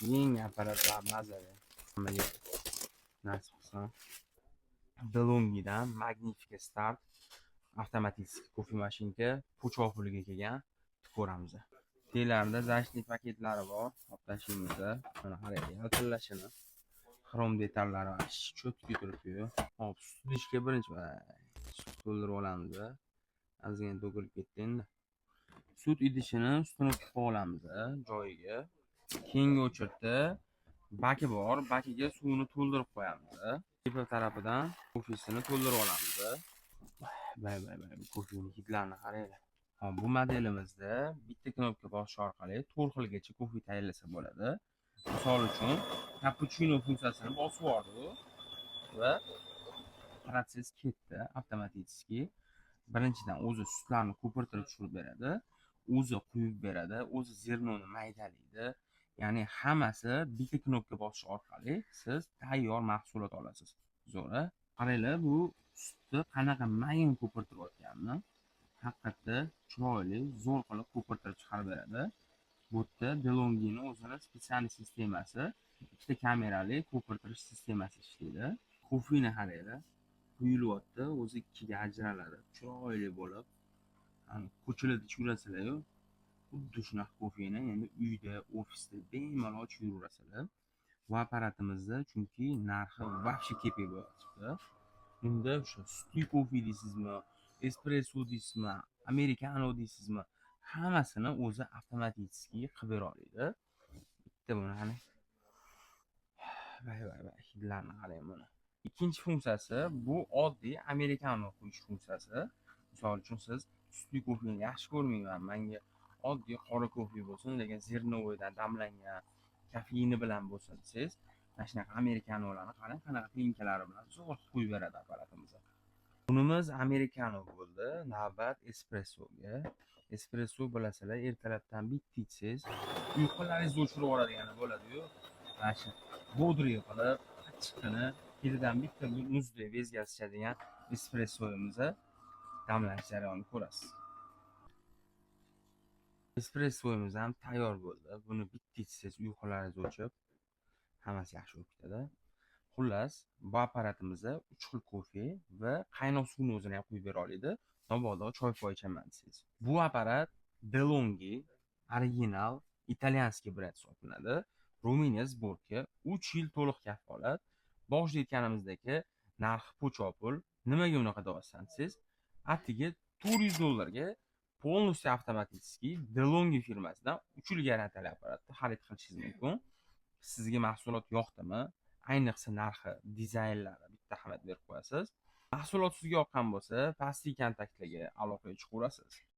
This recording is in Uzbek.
Eng apparatlar mazali. Hammaga nasib qilsin. DeLonghidan Magnifica Start avtomatik kofe mashinka po'choq puliga kelgan. Ko'ramiz. Teylarida zashnik paketlari bor. Olib tashlaymiz. Mana qarang, yaltillashini. Xrom detallari cho'tki turibdi-yu. Hop, sut idishga birinchi sut to'ldirib olamiz. Ozgina to'kilib ketdi endi. Sut idishini ustini tiqib olamiz joyiga. Keyingi o'chirtda baki bor, bakiga suvni to'ldirib qo'yamiz. Tepa tarafidan kofesini to'ldirib olamiz. Kofening hidlarini qaranglar. Hop, bu modelimizda bitta knopka bosish orqali 4 xilgacha kofe tayyorlasa bo'ladi. Misol uchun, cappuccino funksiyasini bosib yubordi va protsess ketdi avtomatik. Birinchidan o'zi sutlarni ko'pirtirib tushirib beradi, o'zi quyib beradi, o'zi zernoni maydalaydi. Ya'ni hammasi bitta knopka bosish orqali siz tayyor mahsulot olasiz. Zo'ra. Qaranglar, bu sutni qanaqa mayin ko'pirtirayotganini. Haqiqatda chiroyli, zo'r qilib ko'pirtirib chiqarib beradi. Bu yerda DeLonghining o'zini spetsial sistemasi, ikkita kamerali ko'pirtirish sistemasi ishlaydi. Kofeni qaranglar. Quyulyapti, o'zi ikkiga ajraladi. Chiroyli bo'lib, ko'chalarda yurasizlar-yu, xuddi shunaqa kofeni endi uyda, ofisda bemalol yuraverasizlar. Bu apparatimizda chunki narxi вообще kepak bo'lyapti. Unda o'sha sutli kofe deysizmi, espresso deysizmi, americano deysizmi, hammasini o'zi avtomatik qilib bera oladi. Bitta buni qani. Hidlarni qarang buni. Ikkinchi funksiyasi bu oddiy americano qo'yish funksiyasi. Misol uchun siz sutli kofeni yaxshi ko'rmayman, menga oddiy qora kofe bo'lsin, lekin zernovoydan damlangan kofeini bilan bo'lsin desangiz, mana shunaqa americanolarni qarang, qanaqa plinkalari bilan zo'r qo'yib beradi apparatimiz. Bunimiz americano bo'ldi, navbat espressoga. Espresso bilasizlar, ertalabdan bitta ichsangiz, uyqularingizni o'chirib yuboradigan bo'ladi-yu. Mana shu bodri qilib, achchiqqina ketidan bitta muzdek bezga tushadigan espressomizni damlash jarayonini ko'rasiz. Espressomiz ham tayyor bo'ldi. Buni bitta ichsangiz uyqularingiz o'chib, hammasi yaxshi bo'lib ketadi. Xullas, bu apparatimizda 3 xil kofe va qaynoq suvni o'zini ham quyib bera oladi. Mabodo choy-poy ichaman desangiz. Bu apparat DeLonghi original italyanskiy brend hisoblanadi. Ruminiya sborka, 3 yil to'liq kafolat. Boshida aytganimizdagi narxi po'choq pul. Nimaga unaqa deyapsan desangiz, atigi $400 polностью avtomatik DeLonghi firmasidan 3 yil garantiyali apparatni xarid qilishingiz mumkin. Sizga mahsulot yoqdimi? Ayniqsa narxi, dizaynlari bitta ahamiyat berib qo'yasiz. Mahsulot sizga yoqqan bo'lsa, pastki kontaktlarga aloqaga chiqaverasiz.